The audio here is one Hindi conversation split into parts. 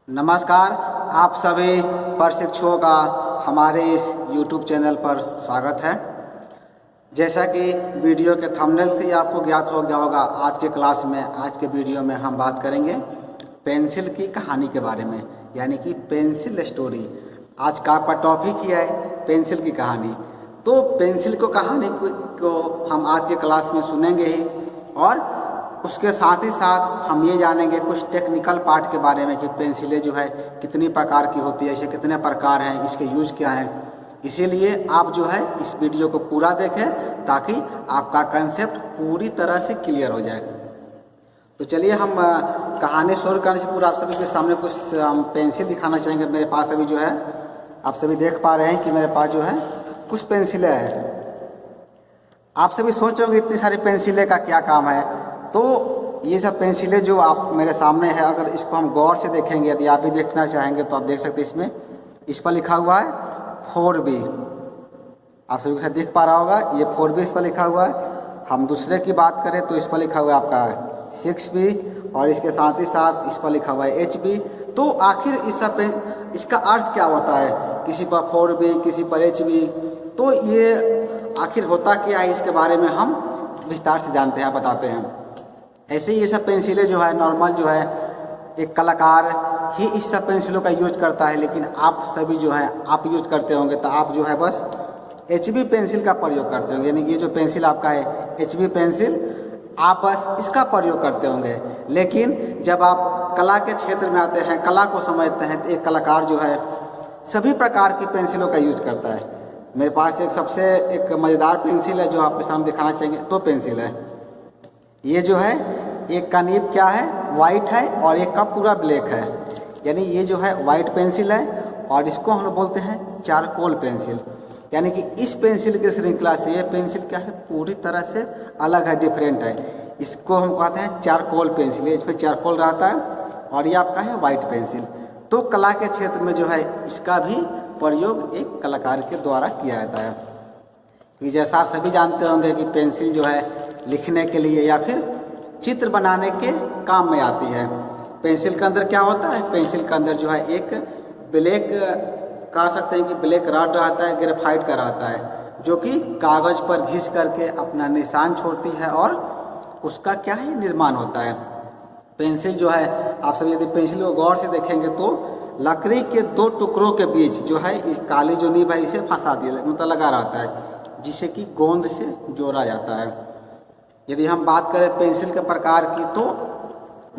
नमस्कार। आप सभी प्रशिक्षुओं का हमारे इस YouTube चैनल पर स्वागत है। जैसा कि वीडियो के थंबनेल से ही आपको ज्ञात हो गया होगा, आज के क्लास में, आज के वीडियो में हम बात करेंगे पेंसिल की कहानी के बारे में, यानी कि पेंसिल स्टोरी। आज का आपका टॉपिक ही है पेंसिल की कहानी। तो पेंसिल को कहानी को हम आज के क्लास में सुनेंगे ही, और उसके साथ ही साथ हम ये जानेंगे कुछ टेक्निकल पार्ट के बारे में कि पेंसिलें जो है कितनी प्रकार की होती है, इसे कितने प्रकार हैं, इसके यूज क्या हैं। इसीलिए आप जो है इस वीडियो को पूरा देखें ताकि आपका कंसेप्ट पूरी तरह से क्लियर हो जाए। तो चलिए हम कहानी शुरू करने से पूरा आप सभी के सामने कुछ हम पेंसिल दिखाना चाहेंगे। मेरे पास अभी जो है आप सभी देख पा रहे हैं कि मेरे पास जो है कुछ पेंसिलें हैं। आप सभी सोच रहे होंगे इतनी सारी पेंसिलें का क्या काम है। तो ये सब पेंसिलें जो आप मेरे सामने है, अगर इसको हम गौर से देखेंगे, यदि आप भी देखना चाहेंगे तो आप देख सकते हैं। इसमें इस पर लिखा हुआ है 4B। आप सभी को देख पा रहा होगा, ये 4B इस पर लिखा हुआ है। हम दूसरे की बात करें तो इस पर लिखा हुआ है आपका 6B, और इसके साथ ही साथ इस पर लिखा हुआ है HB। तो आखिर इस सब इसका अर्थ क्या होता है, किसी पर 4B, किसी पर HB, तो ये आखिर होता क्या है, इसके बारे में हम विस्तार से जानते हैं, बताते हैं। ऐसे ही ये सब पेंसिलें जो है नॉर्मल जो है एक कलाकार ही इस सब पेंसिलों का यूज करता है, लेकिन आप सभी जो है आप यूज करते होंगे तो आप जो है बस HB पेंसिल का प्रयोग करते होंगे। यानी ये जो पेंसिल आपका है HB पेंसिल, आप बस इसका प्रयोग करते होंगे। लेकिन जब आप कला के क्षेत्र में आते हैं, कला को समझते हैं, तो एक कलाकार जो है सभी प्रकार की पेंसिलों का यूज करता है। मेरे पास एक सबसे एक मज़ेदार पेंसिल है जो आपके सामने दिखाना चाहेंगे। तो पेंसिल है ये जो है, एक का नीब क्या है, वाइट है, और एक का पूरा ब्लैक है। यानी ये जो है वाइट पेंसिल है, और इसको हम लोग बोलते हैं चारकोल पेंसिल। यानी कि इस पेंसिल की श्रृंखला से ये पेंसिल क्या है, पूरी तरह से अलग है, डिफरेंट है। इसको हम कहते हैं चारकोल पेंसिल। इसमें चारकोल रहता है, और ये आपका है वाइट पेंसिल। तो कला के क्षेत्र में जो है इसका भी प्रयोग एक कलाकार के द्वारा किया जाता है। कि जैसा आप सभी जानते होंगे कि पेंसिल जो है लिखने के लिए या फिर चित्र बनाने के काम में आती है। पेंसिल के अंदर क्या होता है, पेंसिल के अंदर जो है एक ब्लैक, कह सकते हैं कि ब्लैक रॉड रहता है, ग्रेफाइट का रहता है, जो कि कागज पर घिस करके अपना निशान छोड़ती है, और उसका क्या है निर्माण होता है। पेंसिल जो है आप सभी यदि पेंसिल को गौर से देखेंगे तो लकड़ी के दो टुकड़ों के बीच जो है काली जो नीब है इसे फंसा दिया, मतलब लगा रहता है, जिसे कि गोंद से जोड़ा जाता है। यदि हम बात करें पेंसिल के प्रकार की, तो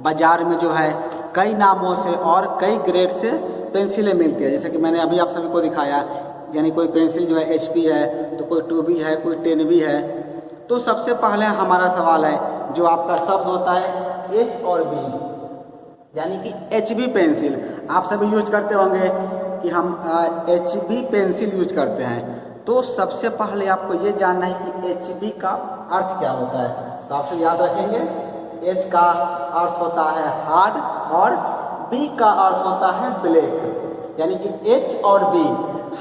बाजार में जो है कई नामों से और कई ग्रेड से पेंसिलें मिलती है। जैसे कि मैंने अभी आप सभी को दिखाया, यानी कोई पेंसिल जो है HP है, तो कोई 2B है, कोई 10B है। तो सबसे पहले हमारा सवाल है, जो आपका शब्द होता है H और B, यानी कि HB पेंसिल। आप सभी यूज करते होंगे कि हम HB पेंसिल यूज करते हैं। तो सबसे पहले आपको ये जानना है कि HB का अर्थ क्या होता है। तो आपसे याद रखेंगे, H का अर्थ होता है हार्ड, और B का अर्थ होता है ब्लैक। यानी कि H और B,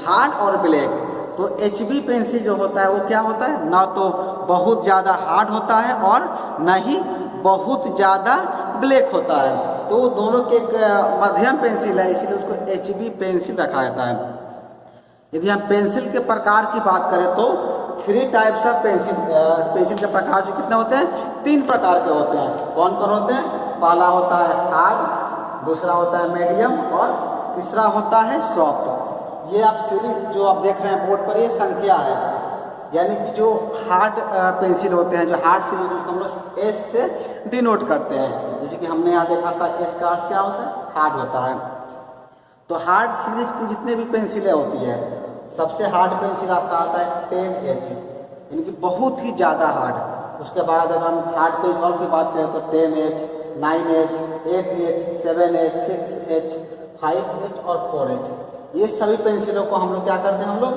हार्ड और ब्लैक। तो HB पेंसिल जो होता है वो क्या होता है, ना तो बहुत ज़्यादा हार्ड होता है और न ही बहुत ज़्यादा ब्लैक होता है। तो दोनों के एक मध्यम पेंसिल है, इसीलिए उसको HB पेंसिल रखा जाता है। यदि हम पेंसिल के प्रकार की बात करें तो 3 टाइप्स ऑफ पेंसिल, पेंसिल के प्रकार जो कितने होते हैं, 3 प्रकार के होते हैं। कौन कौन होते हैं, पहला होता है हार्ड, दूसरा होता है मीडियम, और तीसरा होता है सॉफ्ट। ये आप सीरीज जो आप देख रहे हैं बोर्ड पर, ये संख्या है। यानी कि जो हार्ड पेंसिल होते हैं, जो हार्ड सीरीज, उसको हम लोग S से डिनोट करते हैं। जैसे कि हमने यहाँ देखा था, S का अर्थ क्या होता है, हार्ड होता है। तो हार्ड सीरीज की जितने भी पेंसिलें होती है, सबसे हार्ड पेंसिल आपका आता है 10H, यानी कि बहुत ही ज़्यादा हार्ड। उसके बाद अगर हम हार्ड पेंसिल की बात करें तो 10H, 9H, 8H, 7H, 6H, 5H और 4H। ये सभी पेंसिलों को हम लोग क्या करते हैं, हम लोग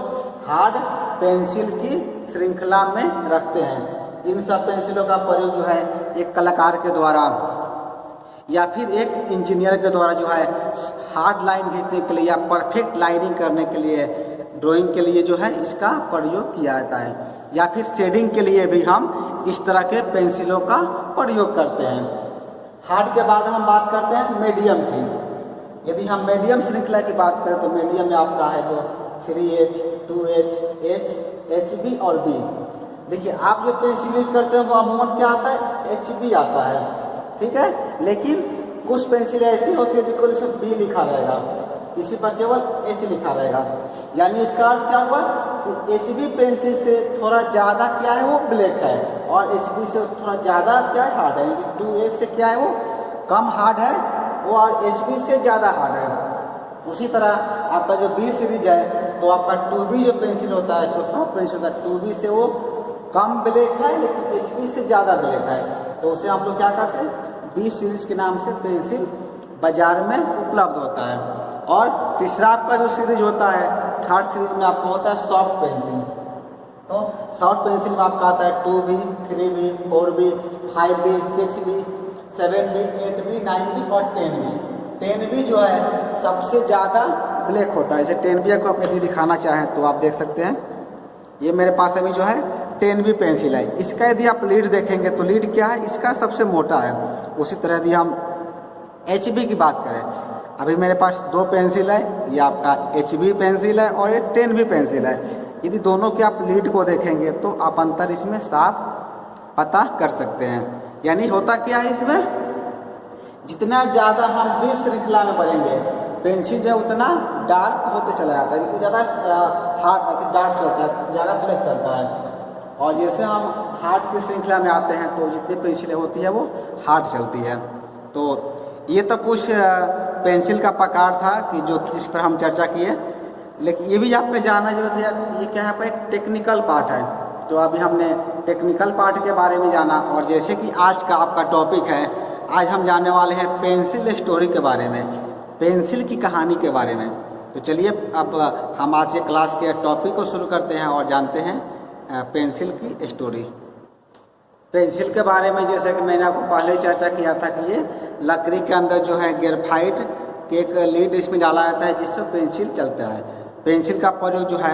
हार्ड पेंसिल की श्रृंखला में रखते हैं। इन सब पेंसिलों का प्रयोग जो है एक कलाकार के द्वारा या फिर एक इंजीनियर के द्वारा जो है हार्ड लाइन खींचने के लिए या परफेक्ट लाइनिंग करने के लिए, ड्राइंग के लिए जो है इसका प्रयोग किया जाता है। या फिर शेडिंग के लिए भी हम इस तरह के पेंसिलों का प्रयोग करते हैं। हार्ड के बाद हम बात करते हैं मीडियम की। यदि हम मीडियम श्रृंखला की बात करें तो मीडियम में आपका है जो 3H, 2H, H, HB और B। देखिए आप जो पेंसिल यूज करते हो वो अमूमन क्या आता है, HB आता है, ठीक है। लेकिन कुछ पेंसिल ऐसी होती है जिसको इसमें B लिखा रहेगा, इसी पर केवल H लिखा रहेगा। यानी इसका अर्थ क्या हुआ कि HB पेंसिल से थोड़ा ज़्यादा क्या है वो ब्लैक है, और HB से थोड़ा ज़्यादा क्या है हार्ड है। यानी 2H से क्या है वो कम हार्ड है, वो और HB से ज़्यादा हार्ड है। उसी तरह आपका जो B सीरीज है तो आपका 2B जो पेंसिल होता है, जो सॉफ्ट पेंसिल होता है, 2B से वो कम ब्लैक है लेकिन HB से ज़्यादा ब्लैक है, तो उसे हम लोग क्या कहते हैं, B सीरीज के नाम से पेंसिल बाजार में उपलब्ध होता है। और तीसरा आपका जो सीरीज होता है, थर्ड सीरीज में आपको होता है सॉफ्ट पेंसिल। तो सॉफ्ट पेंसिल में आपका आता है 2B, 3B, 4B, 5B, 6B, 7B, 8B, 9B और 10B। 10B जो है सबसे ज़्यादा ब्लैक होता है। जैसे 10B को आप यदि दिखाना चाहें तो आप देख सकते हैं, ये मेरे पास अभी जो है 10B पेंसिल है। इसका यदि आप लीड देखेंगे तो लीड क्या है, इसका सबसे मोटा है। उसी तरह यदि हम HB की बात करें, अभी मेरे पास दो पेंसिल है, ये आपका HB पेंसिल है और ये 10B पेंसिल है। यदि दोनों के आप लीड को देखेंगे तो आप अंतर इसमें साफ पता कर सकते हैं। यानी होता क्या है, इसमें जितना ज़्यादा हम B श्रृंखला में बढ़ेंगे पेंसिल जो है उतना डार्क होते चला जाता है, ज़्यादा डार्क चलता है, ज़्यादा ब्लैक चलता है। और जैसे हम हार्ड की श्रृंखला में आते हैं तो जितनी पेंसिलें होती है वो हार्ड चलती है। तो ये तो कुछ पेंसिल का प्रकार था कि जो जिस पर हम चर्चा किए, लेकिन ये भी आपको जानना जरूरत है, ये क्या है, एक टेक्निकल पार्ट है। तो अभी हमने टेक्निकल पार्ट के बारे में जाना, और जैसे कि आज का आपका टॉपिक है, आज हम जानने वाले हैं पेंसिल स्टोरी के बारे में, पेंसिल की कहानी के बारे में। तो चलिए अब हम आज के क्लास के टॉपिक को शुरू करते हैं और जानते हैं पेंसिल की स्टोरी। पेंसिल के बारे में जैसे कि मैंने आपको पहले चर्चा किया था कि ये लकड़ी के अंदर जो है ग्रेफाइट के एक लीड इसमें डाला जाता है जिससे पेंसिल चलता है। पेंसिल का प्रयोग जो है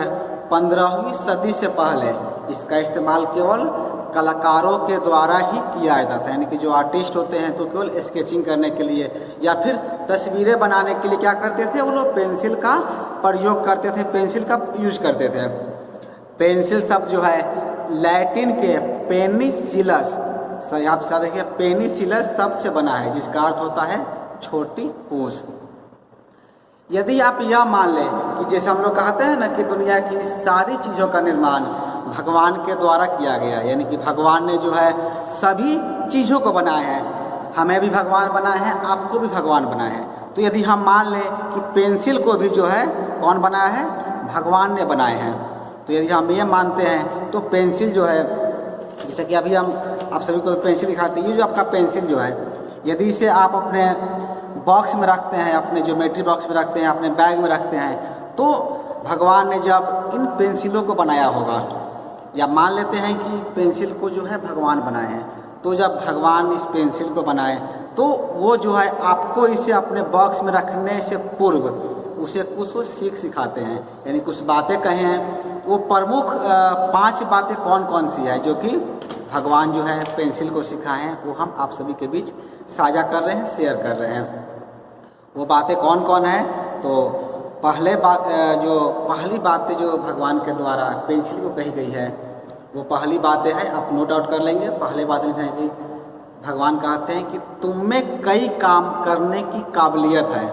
15वीं सदी से पहले इसका इस्तेमाल केवल कलाकारों के द्वारा ही किया जाता था। यानी कि जो आर्टिस्ट होते हैं तो केवल स्केचिंग करने के लिए या फिर तस्वीरें बनाने के लिए क्या करते थे, वो लोग पेंसिल का प्रयोग करते थे, पेंसिल का यूज करते थे। पेंसिल शब्द जो है लैटिन के पेनिसिलस, आप साथ देखिए पेनिसिलस शब्द से बना है जिसका अर्थ होता है छोटी पूंछ। यदि आप यह मान लें कि जैसे हम लोग कहते हैं ना कि दुनिया की सारी चीज़ों का निर्माण भगवान के द्वारा किया गया, यानी कि भगवान ने जो है सभी चीज़ों को बनाया है, हमें भी भगवान बनाए हैं, आपको भी भगवान बनाए हैं। तो यदि हम मान लें कि पेंसिल को भी जो है कौन बनाया है, भगवान ने बनाए हैं, तो यदि हम ये मानते हैं तो पेंसिल जो है, जैसे कि अभी हम आप सभी को पेंसिल दिखाते हैं, ये जो आपका पेंसिल जो है, यदि इसे आप अपने बॉक्स में रखते हैं, अपने ज्योमेट्री बॉक्स में रखते हैं, अपने बैग में रखते हैं, तो भगवान ने जब इन पेंसिलों को बनाया होगा, या मान लेते हैं कि पेंसिल को जो है भगवान बनाए हैं, तो जब भगवान इस पेंसिल को बनाए तो वो जो है आपको इसे अपने बॉक्स में रखने से पूर्व उसे कुछ सीख सिखाते हैं, यानी कुछ बातें कहे हैं। वो प्रमुख 5 बातें कौन कौन सी है जो कि भगवान जो है पेंसिल को सिखाए हैं, वो हम आप सभी के बीच साझा कर रहे हैं, शेयर कर रहे हैं। वो बातें कौन कौन है, तो पहली बातें जो भगवान के द्वारा पेंसिल को कही गई है, वो पहली बातें हैं, आप नोट आउट कर लेंगे। पहले बात है कि भगवान कहते हैं कि तुम में कई काम करने की काबिलियत है।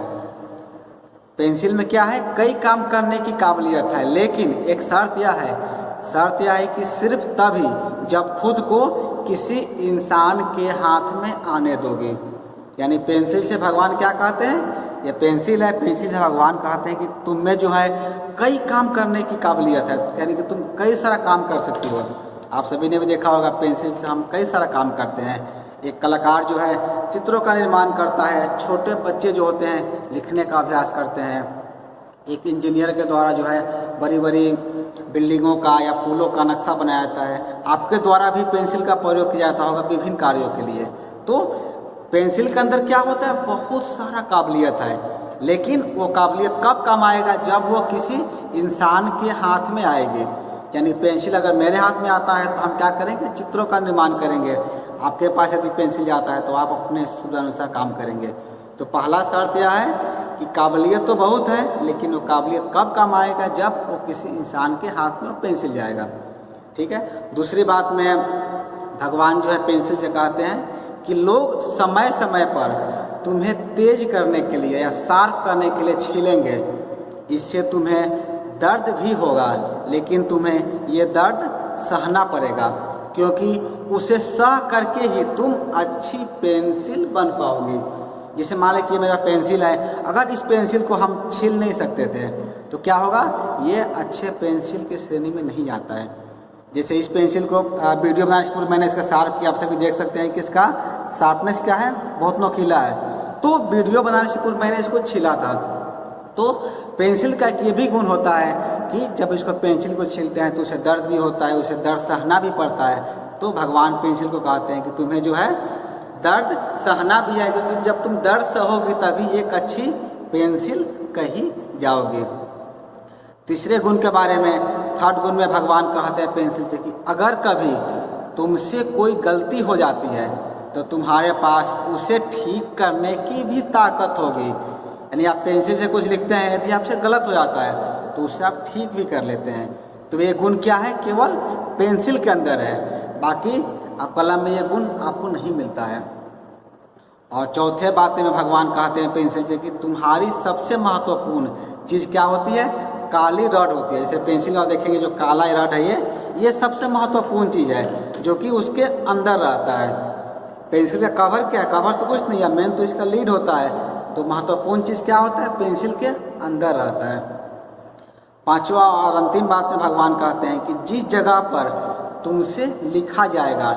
पेंसिल में क्या है, कई काम करने की काबिलियत है, लेकिन एक शर्त यह है कि सिर्फ तभी जब खुद को किसी इंसान के हाथ में आने दोगे। यानी पेंसिल से भगवान क्या कहते हैं, ये पेंसिल है, पेंसिल से भगवान कहते हैं कि तुम में जो है कई काम करने की काबिलियत है, यानी कि तुम कई सारा काम कर सकते हो। आप सभी ने भी देखा होगा पेंसिल से हम कई सारा काम करते हैं। एक कलाकार जो है चित्रों का निर्माण करता है, छोटे बच्चे जो होते हैं लिखने का अभ्यास करते हैं, एक इंजीनियर के द्वारा जो है बड़ी बड़ी बिल्डिंगों का या पुलों का नक्शा बनाया जाता है। आपके द्वारा भी पेंसिल का प्रयोग किया जाता होगा विभिन्न कार्यों के लिए। तो पेंसिल के अंदर क्या होता है, बहुत सारा काबिलियत है, लेकिन वो काबिलियत कब काम आएगा, जब वो किसी इंसान के हाथ में आएगी। यानी पेंसिल अगर मेरे हाथ में आता है तो हम क्या करेंगे, चित्रों का निर्माण करेंगे। आपके पास यदि पेंसिल जाता है तो आप अपने सुविधानुसार काम करेंगे। तो पहला शर्त यह है कि काबिलियत तो बहुत है, लेकिन वो काबिलियत कब काम आएगा, जब वो किसी इंसान के हाथ में पेंसिल जाएगा। ठीक है। दूसरी बात में भगवान जो है पेंसिल से कहते हैं कि लोग समय समय पर तुम्हें तेज करने के लिए या शार्प करने के लिए छीलेंगे, इससे तुम्हें दर्द भी होगा, लेकिन तुम्हें ये दर्द सहना पड़ेगा, क्योंकि उसे सह करके ही तुम अच्छी पेंसिल बन पाओगी। जैसे मान लें कि ये मेरा पेंसिल है, अगर इस पेंसिल को हम छील नहीं सकते थे तो क्या होगा, ये अच्छे पेंसिल की श्रेणी में नहीं आता है। जैसे इस पेंसिल को वीडियो बनाने से पूर्व मैंने इसका शार्प किया, आप सभी देख सकते हैं कि इसका शार्पनेस क्या है, बहुत नोकीला है। तो वीडियो बनाने से पूर्व मैंने इसको छीला था। तो पेंसिल का ये भी गुण होता है कि जब इसको पेंसिल को छीलते हैं तो उसे दर्द भी होता है, उसे दर्द सहना भी पड़ता है। तो भगवान पेंसिल को कहते हैं कि तुम्हें जो है दर्द सहना भी है, क्योंकि जब तुम दर्द सहोगी तभी एक अच्छी पेंसिल कही जाओगी। तीसरे गुण के बारे में, थर्ड गुण में भगवान कहते हैं पेंसिल से कि अगर कभी तुमसे कोई गलती हो जाती है तो तुम्हारे पास उसे ठीक करने की भी ताकत होगी। यानी आप पेंसिल से कुछ लिखते हैं, यदि आपसे गलत हो जाता है तो उसे आप ठीक भी कर लेते हैं। तो ये गुण क्या है, केवल पेंसिल के अंदर है, बाकी आप कलम में ये गुण आपको नहीं मिलता है। और चौथे बातें में भगवान कहते हैं पेंसिल से कि तुम्हारी सबसे महत्वपूर्ण चीज़ क्या होती है, काली रॉड होती है। जैसे पेंसिल आप देखेंगे जो काला रॉड है ये सबसे महत्वपूर्ण चीज़ है, जो कि उसके अंदर रहता है। पेंसिल का कवर क्या है, कवर तो कुछ नहीं है, मेन तो इसका लीड होता है। तो महत्वपूर्ण चीज़ क्या होता है, पेंसिल के अंदर रहता है। पांचवा और अंतिम बात में भगवान कहते हैं कि जिस जगह पर तुमसे लिखा जाएगा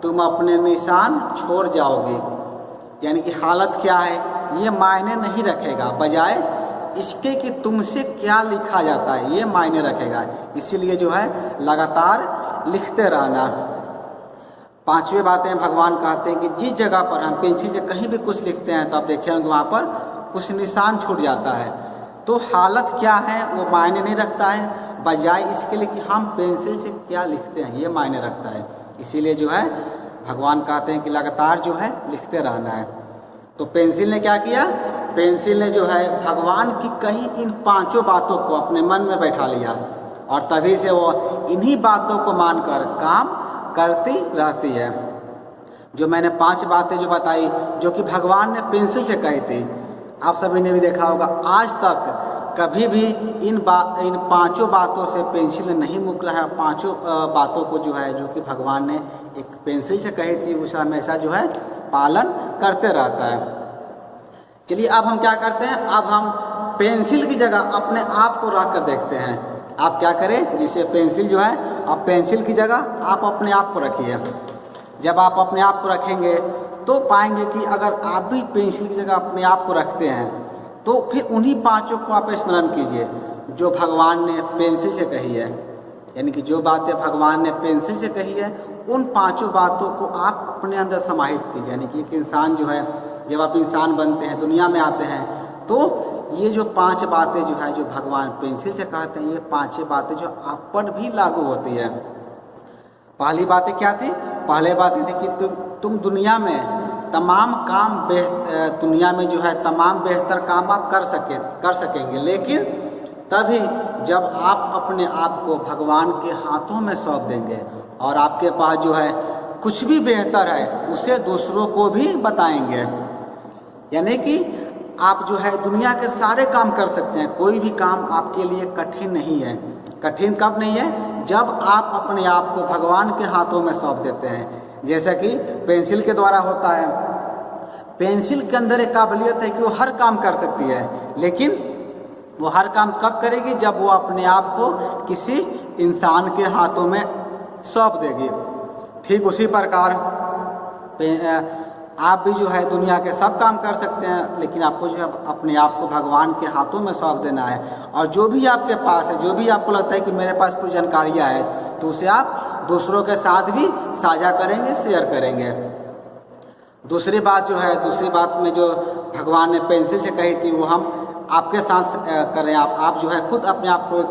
तुम अपने निशान छोड़ जाओगे। यानी कि हालत क्या है ये मायने नहीं रखेगा, बजाय इसके कि तुमसे क्या लिखा जाता है ये मायने रखेगा। इसीलिए जो है लगातार लिखते रहना। पांचवी बातें भगवान कहते हैं कि जिस जगह पर हम पेंसिल से कहीं भी कुछ लिखते हैं तो आप देखेंगे वहाँ पर कुछ निशान छूट जाता है। तो हालत क्या है वो मायने नहीं रखता है, बजाय इसके लिए कि हम पेंसिल से क्या लिखते हैं ये मायने रखता है। इसीलिए जो है भगवान कहते हैं कि लगातार जो है लिखते रहना है। तो पेंसिल ने क्या किया, पेंसिल ने जो है भगवान की कही इन पांचों बातों को अपने मन में बैठा लिया, और तभी से वो इन्हीं बातों को मानकर काम करती रहती है। जो मैंने 5 बातें जो बताई जो कि भगवान ने पेंसिल से कही थी, आप सभी ने भी देखा होगा आज तक कभी भी इन पांचों बातों से पेंसिल ने नहीं मुकरा है। पांचों बातों को जो है जो कि भगवान ने एक पेंसिल से कही थी उसे हमेशा जो है पालन करते रहता है। चलिए अब हम क्या करते हैं, अब हम पेंसिल की जगह अपने आप को रख कर देखते हैं। आप क्या करें, जिसे पेंसिल जो है आप पेंसिल की जगह आप अपने आप को रखिए। जब आप अपने आप को रखेंगे तो पाएंगे कि अगर आप भी पेंसिल की जगह अपने आप को रखते हैं तो फिर उन्हीं पांचों को आप स्मरण कीजिए जो भगवान ने पेंसिल से कही है। यानी कि जो बातें भगवान ने पेंसिल से कही है उन पांचों बातों को आप अपने अंदर समाहित कीजिए। यानी कि एक इंसान जो है जब आप इंसान बनते हैं, दुनिया में आते हैं, तो ये जो 5 बातें जो है जो भगवान पेंसिल से कहते हैं, ये 5 बातें जो आप पर भी लागू होती है। पहली बातें क्या थी, पहले बातें थी कि तुम दुनिया में तमाम काम दुनिया में जो है तमाम बेहतर काम आप कर सकेंगे, लेकिन तभी जब आप अपने आप को भगवान के हाथों में सौंप देंगे और आपके पास जो है कुछ भी बेहतर है उसे दूसरों को भी बताएंगे। यानी कि आप जो है दुनिया के सारे काम कर सकते हैं, कोई भी काम आपके लिए कठिन नहीं है। कठिन कब नहीं है, जब आप अपने आप को भगवान के हाथों में सौंप देते हैं। जैसा कि पेंसिल के द्वारा होता है, पेंसिल के अंदर एक काबिलियत है कि वो हर काम कर सकती है, लेकिन वो हर काम कब करेगी, जब वो अपने आप को किसी इंसान के हाथों में सौंप देगी। ठीक उसी प्रकार आप भी जो है दुनिया के सब काम कर सकते हैं, लेकिन आपको जो है अपने आप को भगवान के हाथों में सौंप देना है। और जो भी आपके पास है, जो भी आपको लगता है कि मेरे पास कुछ जानकारियाँ है, तो उसे आप दूसरों के साथ भी साझा करेंगे, शेयर करेंगे। दूसरी बात जो है, दूसरी बात में जो भगवान ने पेंसिल से कही थी वो हम आपके साथ करें। आप जो है खुद अपने आप को एक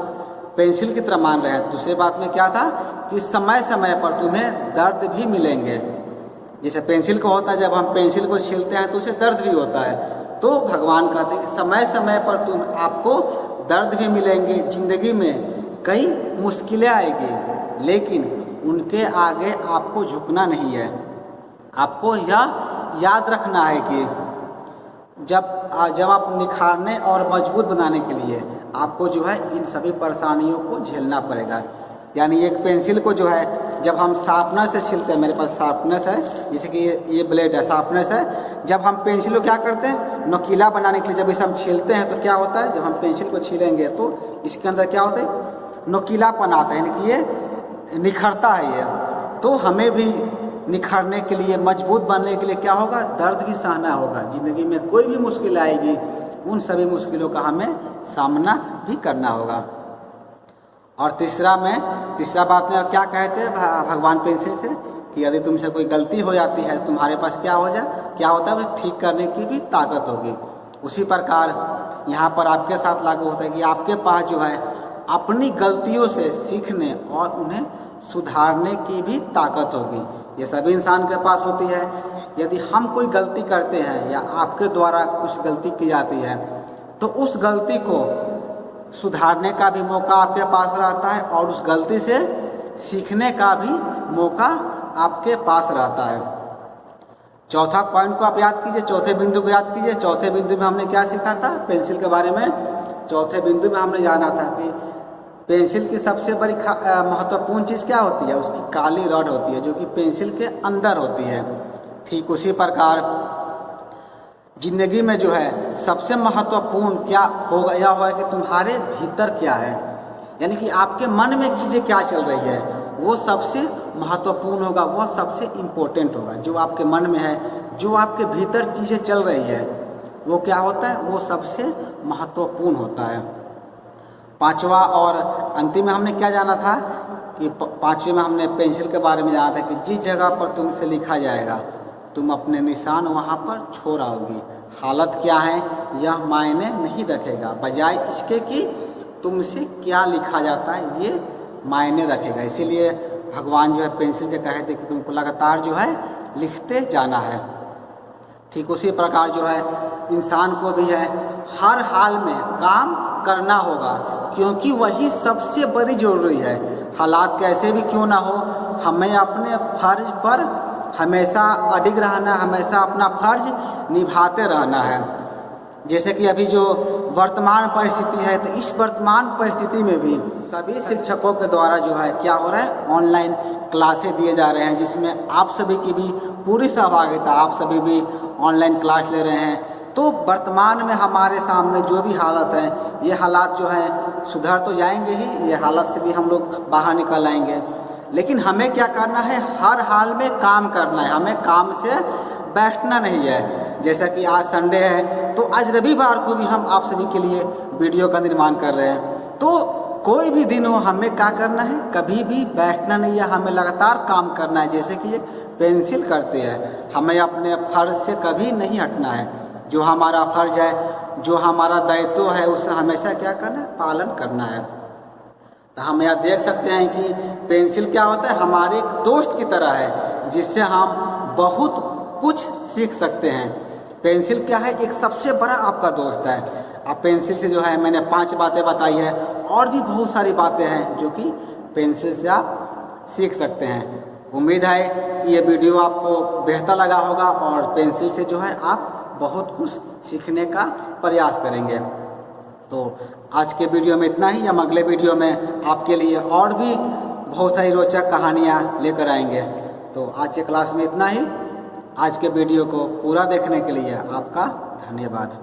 पेंसिल की तरह मान रहे हैं। दूसरी बात में क्या था कि समय समय पर तुम्हें दर्द भी मिलेंगे। जैसे पेंसिल को होता है, जब हम पेंसिल को छीलते हैं तो उसे दर्द भी होता है। तो भगवान कहते हैं कि समय समय पर आपको दर्द भी मिलेंगे, ज़िंदगी में कई मुश्किलें आएगी, लेकिन उनके आगे आपको झुकना नहीं है। आपको यह याद रखना है कि जब आप निखारने और मजबूत बनाने के लिए आपको जो है इन सभी परेशानियों को झेलना पड़ेगा। यानी एक पेंसिल को जो है जब हम शार्पनर से छीलते हैं, मेरे पास शार्पनर है, जैसे कि ये ब्लेड है, शार्पनर है, जब हम पेंसिल को क्या करते हैं नुकीला बनाने के लिए जब इसे हम छीलते हैं तो क्या होता है, जब हम पेंसिल को छीलेंगे तो इसके अंदर क्या होता है, नुकीलापन आता है, यानी कि ये निखरता है ये। तो हमें भी निखरने के लिए, मजबूत बनने के लिए क्या होगा, दर्द भी सहना होगा। ज़िंदगी में कोई भी मुश्किल आएगी, उन सभी मुश्किलों का हमें सामना भी करना होगा। और तीसरा बात में क्या कहते हैं भगवान पेंसिल से कि यदि तुमसे कोई गलती हो जाती है, तुम्हारे पास क्या होता है, वो ठीक करने की भी ताकत होगी। उसी प्रकार यहाँ पर आपके साथ लागू होता है कि आपके पास जो है अपनी गलतियों से सीखने और उन्हें सुधारने की भी ताकत होगी। ये सभी इंसान के पास होती है। यदि हम कोई गलती करते हैं या आपके द्वारा कुछ गलती की जाती है तो उस गलती को सुधारने का भी मौका आपके पास रहता है और उस गलती से सीखने का भी मौका आपके पास रहता है। चौथा पॉइंट को आप याद कीजिए, चौथे बिंदु को याद कीजिए। चौथे बिंदु में हमने क्या सीखा था पेंसिल के बारे में। चौथे बिंदु में हमने जाना था कि पेंसिल की सबसे बड़ी महत्वपूर्ण चीज़ क्या होती है, उसकी काली रॉड होती है जो कि पेंसिल के अंदर होती है। ठीक उसी प्रकार ज़िंदगी में जो है सबसे महत्वपूर्ण क्या होगा, यह होगा कि तुम्हारे भीतर क्या है, यानी कि आपके मन में चीज़ें क्या चल रही है, वो सबसे महत्वपूर्ण होगा, वह सबसे इम्पोर्टेंट होगा। जो आपके मन में है, जो आपके भीतर चीज़ें चल रही है, वो क्या होता है, वो सबसे महत्वपूर्ण होता है। पांचवा और अंतिम में हमने क्या जाना था कि पांचवें में हमने पेंसिल के बारे में जाना था कि जिस जगह पर तुमसे लिखा जाएगा तुम अपने निशान वहाँ पर छोड़ आओगी। हालत क्या है यह मायने नहीं रखेगा, बजाय इसके कि तुमसे क्या लिखा जाता है ये मायने रखेगा। इसीलिए भगवान जो है पेंसिल से कहे थे कि तुमको लगातार जो है लिखते जाना है। ठीक उसी प्रकार जो है इंसान को भी है हर हाल में काम करना होगा, क्योंकि वही सबसे बड़ी जरूरी है। हालात कैसे भी क्यों ना हो, हमें अपने फर्ज पर हमेशा अडिग रहना, हमेशा अपना फर्ज निभाते रहना है। जैसे कि अभी जो वर्तमान परिस्थिति है, तो इस वर्तमान परिस्थिति में भी सभी शिक्षकों के द्वारा जो है क्या हो रहा है, ऑनलाइन क्लासें दिए जा रहे हैं, जिसमें आप सभी की भी पूरी सहभागिता, आप सभी भी ऑनलाइन क्लास ले रहे हैं। तो वर्तमान में हमारे सामने जो भी हालत है, ये हालात जो हैं सुधर तो जाएंगे ही, ये हालत से भी हम लोग बाहर निकल आएंगे। लेकिन हमें क्या करना है, हर हाल में काम करना है, हमें काम से बैठना नहीं है। जैसा कि आज संडे है, तो आज रविवार को भी हम आप सभी के लिए वीडियो का निर्माण कर रहे हैं। तो कोई भी दिन हो, हमें क्या करना है, कभी भी बैठना नहीं है, हमें लगातार काम करना है। जैसे कि ये पेंसिल करते हैं, हमें अपने फर्ज से कभी नहीं हटना है। जो हमारा फर्ज है, जो हमारा दायित्व है, उसे हमेशा क्या करना है, पालन करना है। तो हम यहाँ देख सकते हैं कि पेंसिल क्या होता है, हमारे एक दोस्त की तरह है, जिससे हम बहुत कुछ सीख सकते हैं। पेंसिल क्या है, एक सबसे बड़ा आपका दोस्त है। अब पेंसिल से जो है मैंने 5 बातें बताई है, और भी बहुत सारी बातें हैं जो कि पेंसिल से आप सीख सकते हैं। उम्मीद है कि ये वीडियो आपको बेहतर लगा होगा और पेंसिल से जो है आप बहुत कुछ सीखने का प्रयास करेंगे। तो आज के वीडियो में इतना ही। हम अगले वीडियो में आपके लिए और भी बहुत सारी रोचक कहानियाँ लेकर आएंगे। तो आज के क्लास में इतना ही। आज के वीडियो को पूरा देखने के लिए आपका धन्यवाद।